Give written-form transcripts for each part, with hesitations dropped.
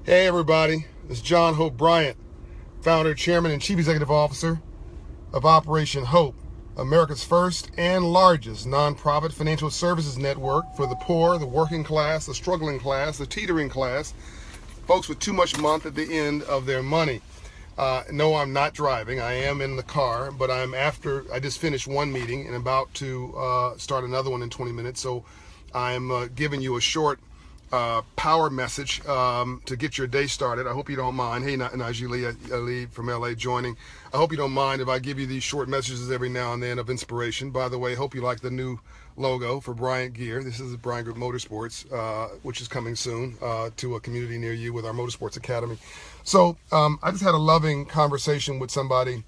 Hey everybody, this is John Hope Bryant, founder, chairman, and chief executive officer of Operation Hope, America's first and largest nonprofit financial services network for the poor, the working class, the struggling class, the teetering class, folks with too much month at the end of their money. No, I'm not driving. I am in the car, but I just finished one meeting and about to start another one in 20 minutes. So I'm giving you a short power message to get your day started. I hope you don't mind. Hey, Najee Ali from LA joining. I hope you don't mind if I give you these short messages every now and then of inspiration. By the way, hope you like the new logo for Bryant Gear. This is Bryant Group Motorsports, which is coming soon to a community near you with our Motorsports Academy. So I just had a loving conversation with somebody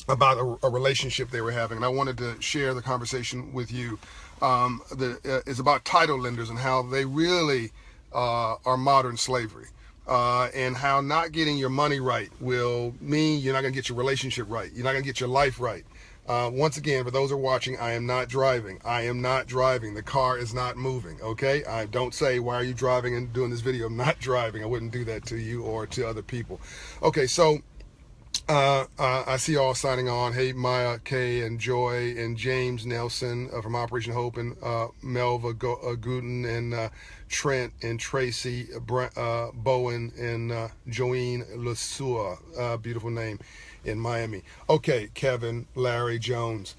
about a relationship they were having, and I wanted to share the conversation with you. It's about title lenders and how they really are modern slavery, and how not getting your money right will mean you're not going to get your relationship right. You're not going to get your life right. Once again, for those who are watching, I am not driving. I am not driving. The car is not moving, okay? I don't say, why are you driving and doing this video? I'm not driving. I wouldn't do that to you or to other people. Okay, so I see y'all signing on. Hey, Maya K and Joy and James Nelson from Operation Hope, and Melva Guten and Trent and Tracy Bowen and Joanne Lasua, beautiful name, in Miami. Okay, Kevin, Larry Jones,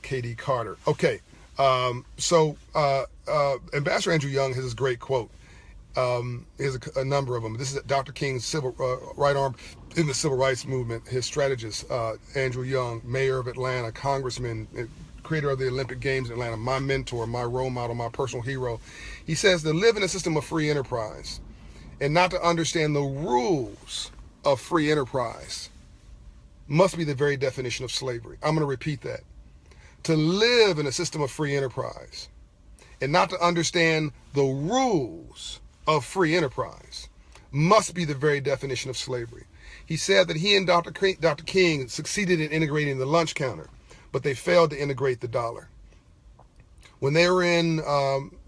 Katie Carter. Okay, so Ambassador Andrew Young has this great quote. Here's a number of them. This is Dr. King's right arm in the civil rights movement, his strategist, Andrew Young, mayor of Atlanta, congressman, creator of the Olympic Games in Atlanta, my mentor, my role model, my personal hero. He says to live in a system of free enterprise and not to understand the rules of free enterprise must be the very definition of slavery. I'm going to repeat that. To live in a system of free enterprise and not to understand the rules of free enterprise must be the very definition of slavery. He said that he and Dr. King succeeded in integrating the lunch counter, but they failed to integrate the dollar. When they were in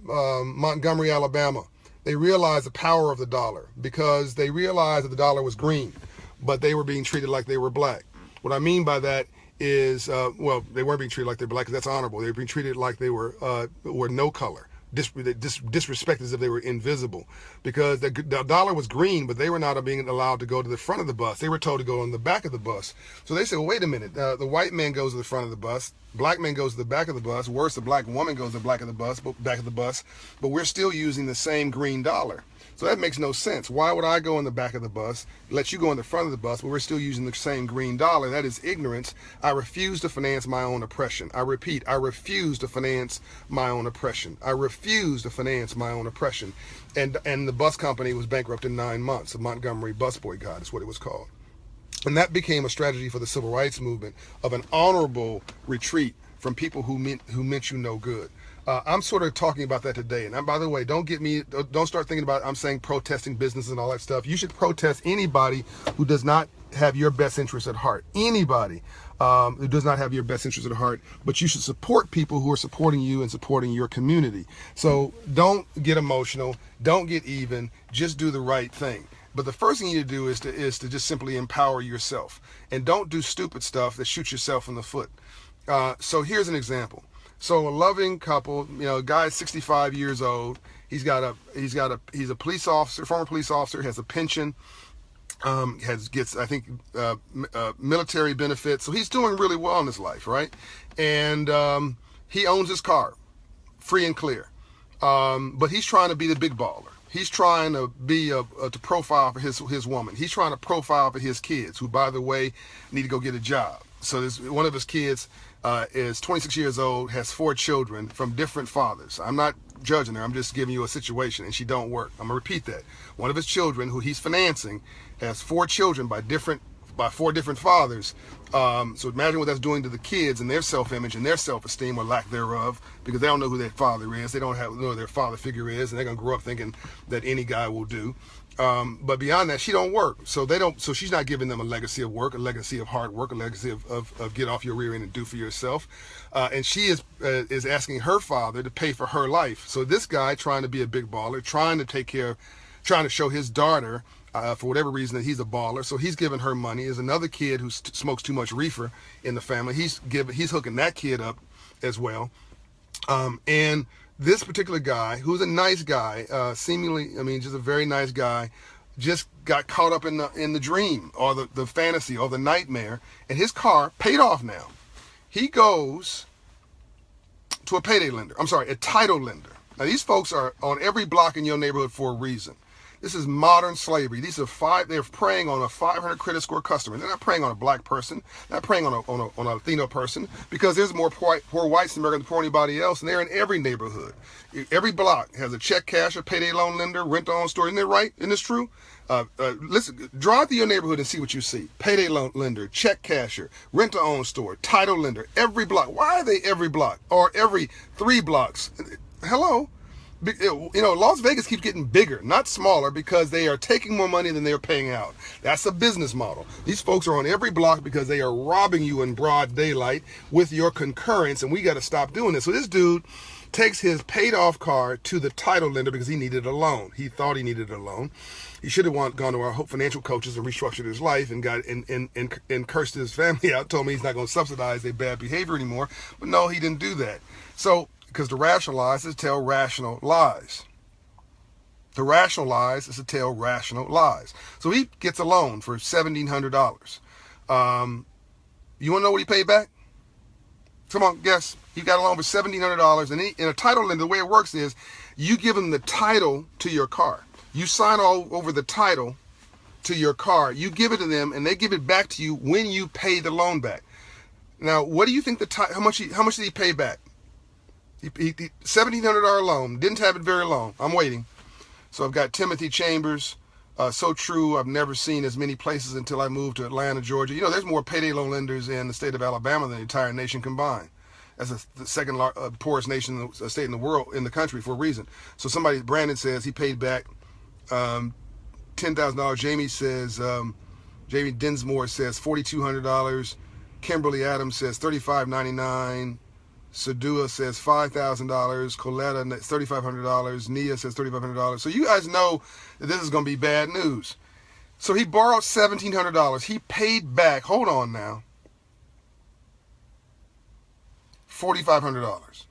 Montgomery, Alabama, they realized the power of the dollar because they realized that the dollar was green, but they were being treated like they were black. What I mean by that is, well, they weren't being treated like they were black because that's honorable. They were being treated like they were no color. Disrespect as if they were invisible, because the dollar was green, but they were not being allowed to go to the front of the bus. They were told to go on the back of the bus. So they said, well, wait a minute, the white man goes to the front of the bus, black man goes to the back of the bus, worse, the black woman goes to the back of the bus, but we're still using the same green dollar. So that makes no sense. Why would I go in the back of the bus, let you go in the front of the bus, but we're still using the same green dollar? That is ignorance. I refuse to finance my own oppression. I repeat, I refuse to finance my own oppression. I refuse to finance my own oppression. And the bus company was bankrupt in 9 months. The Montgomery bus boycott is what it was called. And that became a strategy for the civil rights movement of an honorable retreat from people who meant you no good. I'm sort of talking about that today. And by the way, don't start thinking about, I'm saying protesting businesses and all that stuff. You should protest anybody who does not have your best interest at heart. Anybody who does not have your best interest at heart, but you should support people who are supporting you and supporting your community. So don't get emotional, don't get even, just do the right thing. But the first thing you need to do is to just simply empower yourself, and don't do stupid stuff that shoots yourself in the foot. So here's an example. So a loving couple, guy's 65 years old. He's a police officer, former police officer, has a pension, gets I think military benefits. So he's doing really well in his life, right? And he owns his car, free and clear. But he's trying to be the big baller. He's trying to be to profile for his woman. He's trying to profile for his kids, who, by the way, need to go get a job. So one of his kids is 26 years old, has 4 children from different fathers. I'm not judging her, I'm just giving you a situation, and she don't work. I'm gonna repeat that. One of his children, who he's financing, has 4 children by 4 different fathers. So imagine what that's doing to the kids and their self-image and their self-esteem, or lack thereof, because they don't know who their father is. They don't know who their father figure is, and they're gonna grow up thinking that any guy will do. But beyond that, she don't work. So she's not giving them a legacy of work, a legacy of hard work, a legacy of get off your rear end and do for yourself. And she is asking her father to pay for her life. So this guy, trying to be a big baller, trying to take care trying to show his daughter, for whatever reason, that he's a baller. So he's giving her money. There's another kid who smokes too much reefer in the family. He's hooking that kid up as well. And this particular guy, who's a nice guy, seemingly, I mean, just a very nice guy, just got caught up in the dream or the fantasy or the nightmare, and his car paid off now. He goes to a payday lender. I'm sorry, a title lender. Now, these folks are on every block in your neighborhood for a reason. This is modern slavery. They're preying on a 500 credit score customer. They're not preying on a black person. They're not preying on a Latino person, because there's more poor whites in America than poor anybody else, and they're in every neighborhood. Every block has a check casher, payday loan lender, rent-to-own store. Isn't that right? Isn't this true? Listen, drive through your neighborhood and see what you see. Payday loan lender, check casher, rent-to-own store, title lender, every block. Why are they every block or every 3 blocks? Hello? You know, Las Vegas keeps getting bigger, not smaller, because they are taking more money than they're paying out. That's a business model. These folks are on every block because they are robbing you in broad daylight with your concurrence, and we got to stop doing this. So this dude takes his paid off car to the title lender because he needed a loan. He thought he needed a loan. He should have gone to our financial coaches and restructured his life and got and cursed his family out, told me he's not going to subsidize their bad behavior anymore. But no, he didn't do that. So, because to rationalize is to tell rational lies. To rationalize is to tell rational lies. So he gets a loan for $1,700. You want to know what he paid back? Come on, guess. He got a loan for $1,700. And in a title lender, the way it works is you give him the title to your car. You sign all over the title to your car. You give it to them, and they give it back to you when you pay the loan back. Now, what do you think how much did he pay back? $1,700 loan. Didn't have it very long. I'm waiting. So I've got Timothy Chambers. So true. I've never seen as many places until I moved to Atlanta, Georgia. You know, there's more payday loan lenders in the state of Alabama than the entire nation combined. That's the second poorest state in the world, in the country, for a reason. So Brandon says he paid back $10,000. Jamie Dinsmore says $4,200. Kimberly Adams says $3,599. Sadua says $5,000. Coletta $3,500. Nia says $3,500. So you guys know that this is going to be bad news. So he borrowed $1,700. He paid back, hold on now, $4,500.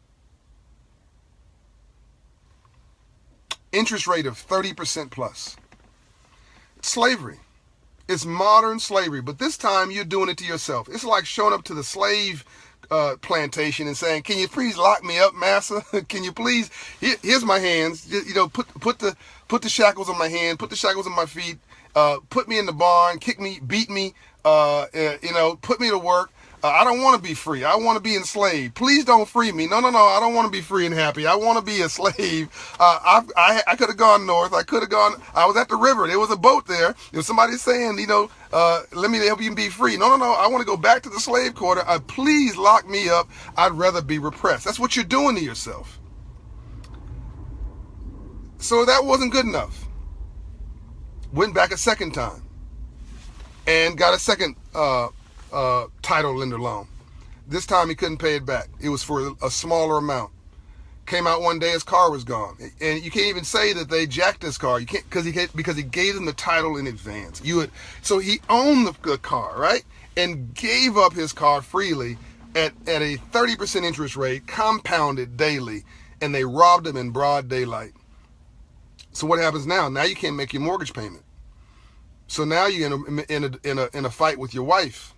Interest rate of 30% plus. It's slavery. It's modern slavery, but this time you're doing it to yourself. It's like showing up to the slave plantation and saying, "Can you please lock me up, massa? Can you please? Here's my hands. You know, put the shackles on my hand, put the shackles on my feet, put me in the barn, kick me, beat me, you know, put me to work. I don't want to be free. I want to be enslaved. Please don't free me. No. I don't want to be free and happy. I want to be a slave. I could have gone north. I was at the river. There was a boat there. There was somebody saying, you know, let me help you be free. No. I want to go back to the slave quarter. Please lock me up. I'd rather be repressed. That's what you're doing to yourself. So that wasn't good enough. Went back a second time and got a second title lender loan. This time he couldn't pay it back. It was for a smaller amount. Came out one day, his car was gone, and you can't even say that they jacked his car. You can't because he gave them the title in advance. So he owned the car, right, and gave up his car freely at a 30% interest rate, compounded daily, and they robbed him in broad daylight. So what happens now? Now you can't make your mortgage payment. So now you're in a fight with your wife.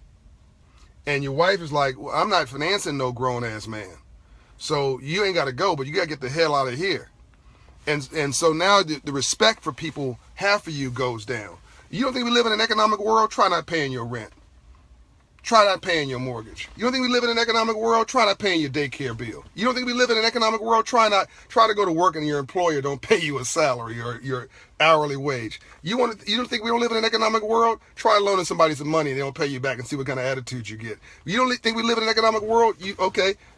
And your wife is like, well, I'm not financing no grown-ass man. So you ain't got to go, but you got to get the hell out of here. And so now the respect for people, half of you goes down. You don't think we live in an economic world? Try not paying your rent. Try not paying your mortgage. You don't think we live in an economic world? Try not paying your daycare bill. You don't think we live in an economic world? Try to go to work and your employer don't pay you a salary or your hourly wage. You don't think we don't live in an economic world? Try loaning somebody some money and they don't pay you back and see what kind of attitude you get. You don't think we live in an economic world?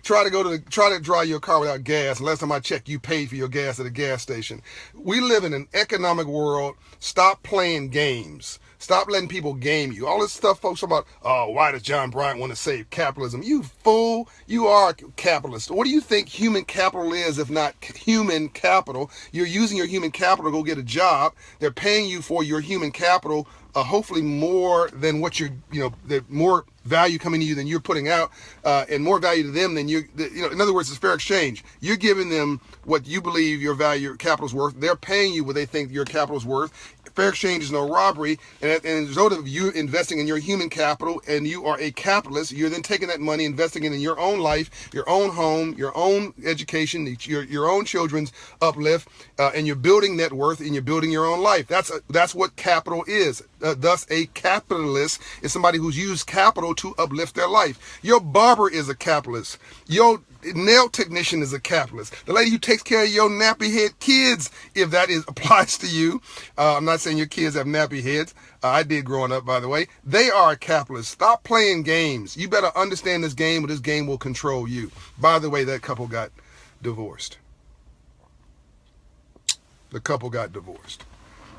Try to drive your car without gas. Last time I checked, you paid for your gas at a gas station. We live in an economic world. Stop playing games. Stop letting people game you. All this stuff folks talk about, oh, why does John Bryant want to save capitalism? You fool. You are a capitalist. What do you think human capital is if not human capital? You're using your human capital to go get a job. job. They're paying you for your human capital, hopefully more than what you're, the more value coming to you than you're putting out, and more value to them than in other words, it's fair exchange. You're giving them what you believe your capital's worth. They're paying you what they think your capital's worth. Fair exchange is no robbery, and as a result of you investing in your human capital, and you are a capitalist, you're then taking that money, investing it in your own life, your own home, your own education, your own children's uplift, and you're building net worth, and you're building your own life. That's what capital is. Thus, a capitalist is somebody who's used capital to uplift their life. Your barber is a capitalist. Your nail technician is a capitalist. The lady who takes care of your nappy head kids, if that applies to you. I'm not saying your kids have nappy heads. I did growing up, by the way. They are a capitalist. Stop playing games. You better understand this game, or this game will control you. By the way, that couple got divorced. The couple got divorced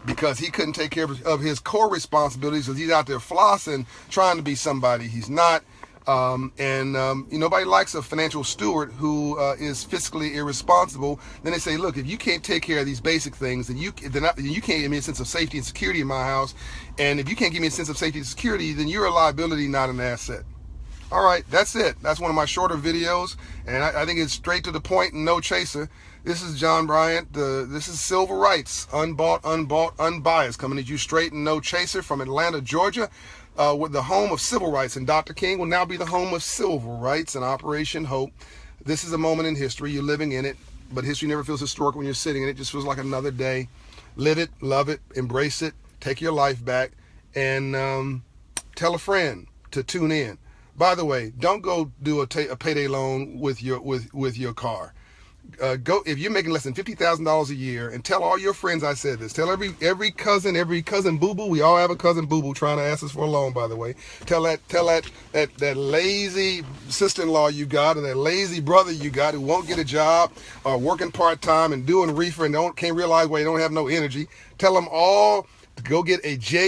because he couldn't take care of his core responsibilities, because he's out there flossing, trying to be somebody he's not. Nobody likes a financial steward who is fiscally irresponsible. Then they say, look, if you can't take care of these basic things, then you can't give me a sense of safety and security in my house. And if you can't give me a sense of safety and security, then you're a liability, not an asset. All right, that's it. That's one of my shorter videos, and I think it's straight to the point and no chaser. This is John Bryant. This is Civil Rights, unbought, unbiased, coming at you straight and no chaser from Atlanta, Georgia. With the home of civil rights, and Dr. King will now be the home of civil rights and Operation Hope. This is a moment in history. You're living in it, but history never feels historic when you're sitting in it. It just feels like another day. Live it, love it, embrace it, take your life back, and tell a friend to tune in. By the way, don't go do a payday loan with your car. Go if you're making less than $50,000 a year, and tell all your friends I said this. Tell every cousin boo boo. We all have a cousin boo boo trying to ask us for a loan. By the way, tell that lazy sister-in-law you got, or that lazy brother you got who won't get a job, or working part-time and doing reefer and can't realize why you don't have no energy. Tell them all to go get a job,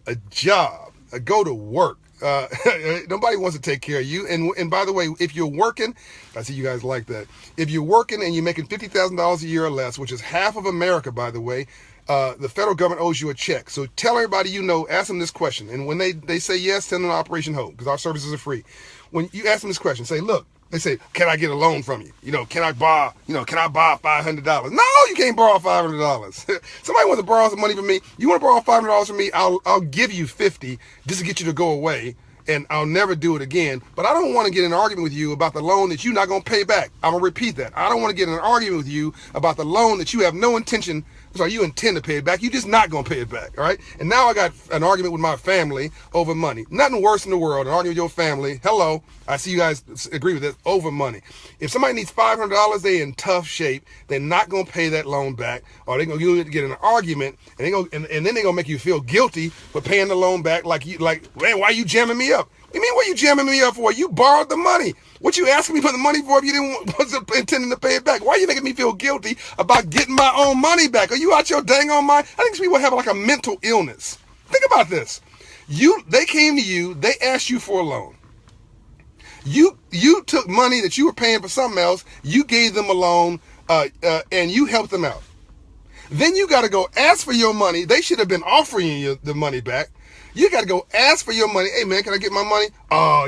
a job, go to work. Nobody wants to take care of you. And by the way, if you're working, I see you guys like that. If you're working and you're making $50,000 a year or less, which is half of America, by the way, the federal government owes you a check. So tell everybody ask them this question. And when they say yes, send them to Operation Hope, because our services are free. When you ask them this question, say, look, they say, can I get a loan from you? Can I borrow $500? No, you can't borrow $500. Somebody wants to borrow some money from me. You want to borrow $500 from me? I'll give you $50 just to get you to go away, and I'll never do it again. But I don't want to get in an argument with you about the loan that you're not going to pay back. I'm going to repeat that. I don't want to get in an argument with you about the loan that you have no intention. Sorry, you intend to pay it back. You're just not going to pay it back, all right? And now I got an argument with my family over money. Nothing worse in the world, an argument with your family. Hello, I see you guys agree with this, over money. If somebody needs $500, they're in tough shape. They're not going to pay that loan back, or they're going to get in an argument, and then they're going to make you feel guilty for paying the loan back, like, man, why are you jamming me up? You mean, what are you jamming me up for? You borrowed the money. What you asking me for the money for if you wasn't intending to pay it back? Why are you making me feel guilty about getting my own money back? Are you out your dang on mind? I think these people have like a mental illness. Think about this. They came to you, they asked you for a loan. You took money that you were paying for something else, you gave them a loan, and you helped them out. Then you got to go ask for your money. They should have been offering you the money back. You got to go ask for your money. Hey, man, can I get my money? Oh,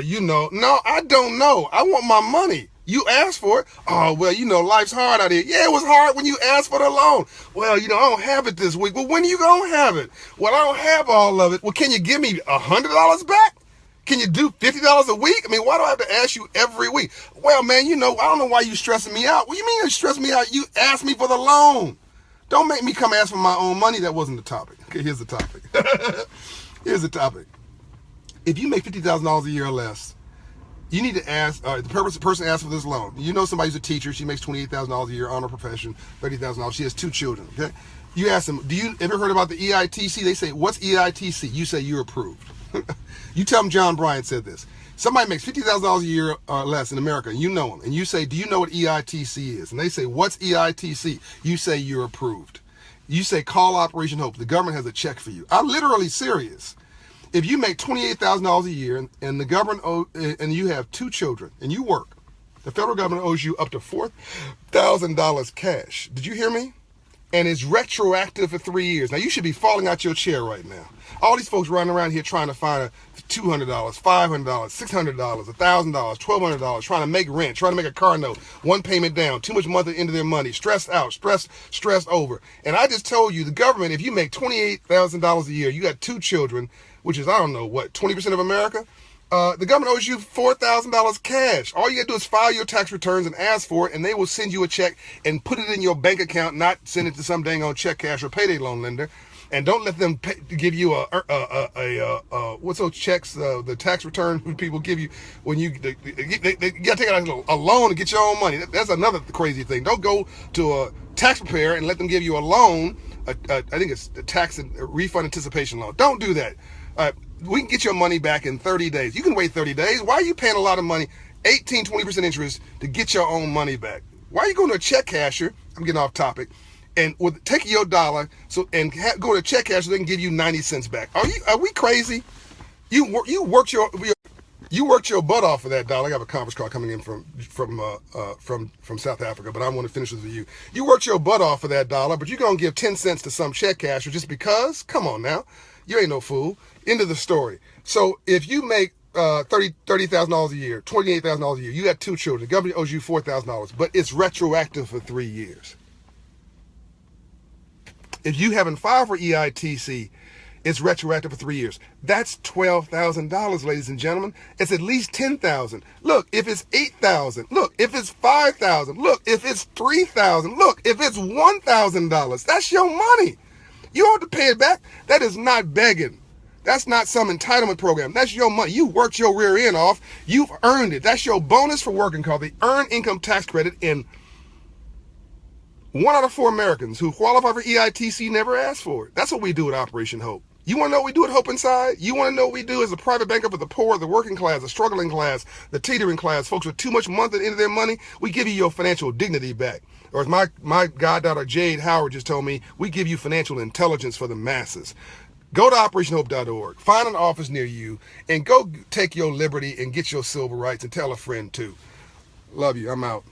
no, I don't know. I want my money. You asked for it. Oh, well, life's hard out here. Yeah, it was hard when you asked for the loan. Well, I don't have it this week. Well, when are you going to have it? Well, I don't have all of it. Well, can you give me $100 back? Can you do $50 a week? I mean, why do I have to ask you every week? Well, man, I don't know why you stressing me out. What do you mean you're stressing me out? You asked me for the loan. Don't make me come ask for my own money. That wasn't the topic. Okay, here's the topic. Here's the topic. If you make $50,000 a year or less, you need to ask, the person asked for this loan. Somebody who's a teacher. She makes $28,000 a year on her profession, $30,000. She has 2 children, okay? You ask them, do you ever heard about the EITC? They say, what's EITC? You say you're approved. You tell them John Bryant said this. Somebody makes $50,000 a year or less in America, and you know them. And you say, do you know what EITC is? And they say, what's EITC? You say you're approved. You say, call Operation Hope. The government has a check for you. I'm literally serious. If you make $28,000 a year and the government and you have 2 children and you work, the federal government owes you up to $4,000 cash. Did you hear me? and it's retroactive for 3 years. Now, you should be falling out your chair right now. All these folks running around here trying to find a $200, $500, $600, $1,000, $1,200, trying to make rent, trying to make a car note, one payment down, too much money into their money, stressed out, stressed over. And I just told you, the government, if you make $28,000 a year, you got 2 children, which is, I don't know, what, 20% of America? The government owes you $4,000 cash. All you gotta do is file your tax returns and ask for it, and they will send you a check and put it in your bank account, not send it to some dang on check cash or payday loan lender. And don't let them give you what's those checks, the tax return people give you when you gotta take out a loan to get your own money. That's another crazy thing. Don't go to a tax preparer and let them give you a loan. I think it's a tax and refund anticipation loan. Don't do that. We can get your money back in 30 days. You can wait 30 days. Why are you paying a lot of money, 18, 20% interest to get your own money back? Why are you going to a check casher? I'm getting off topic. And with taking your dollar go to a check casher, they can give you 90 cents back. Are we crazy? You worked your butt off for that dollar. I have a conference call coming in from South Africa, but I want to finish this with you. You worked your butt off for that dollar, but you're gonna give 10 cents to some check casher just because? Come on now, you ain't no fool. End of the story. So if you make $30,000 a year, $28,000 a year, you got 2 children. The government owes you $4,000, but it's retroactive for 3 years. If you haven't filed for EITC, it's retroactive for 3 years. That's $12,000, ladies and gentlemen. It's at least $10,000. Look, if it's $8,000. Look, if it's $5,000. Look, if it's $3,000. Look, if it's $1,000. That's your money. You don't have to pay it back. That is not begging. That's not some entitlement program. That's your money. You worked your rear end off. You've earned it. That's your bonus for working, called the Earned Income Tax Credit. And 1 out of 4 Americans who qualify for EITC never asked for it. That's what we do at Operation Hope. You want to know what we do at Hope Inside? You want to know what we do as a private banker for the poor, the working class, the struggling class, the teetering class, folks with too much money into their money? We give you your financial dignity back. Or as my goddaughter Jade Howard just told me, we give you financial intelligence for the masses. Go to OperationHope.org, find an office near you, and go take your liberty and get your civil rights, and tell a friend too. Love you. I'm out.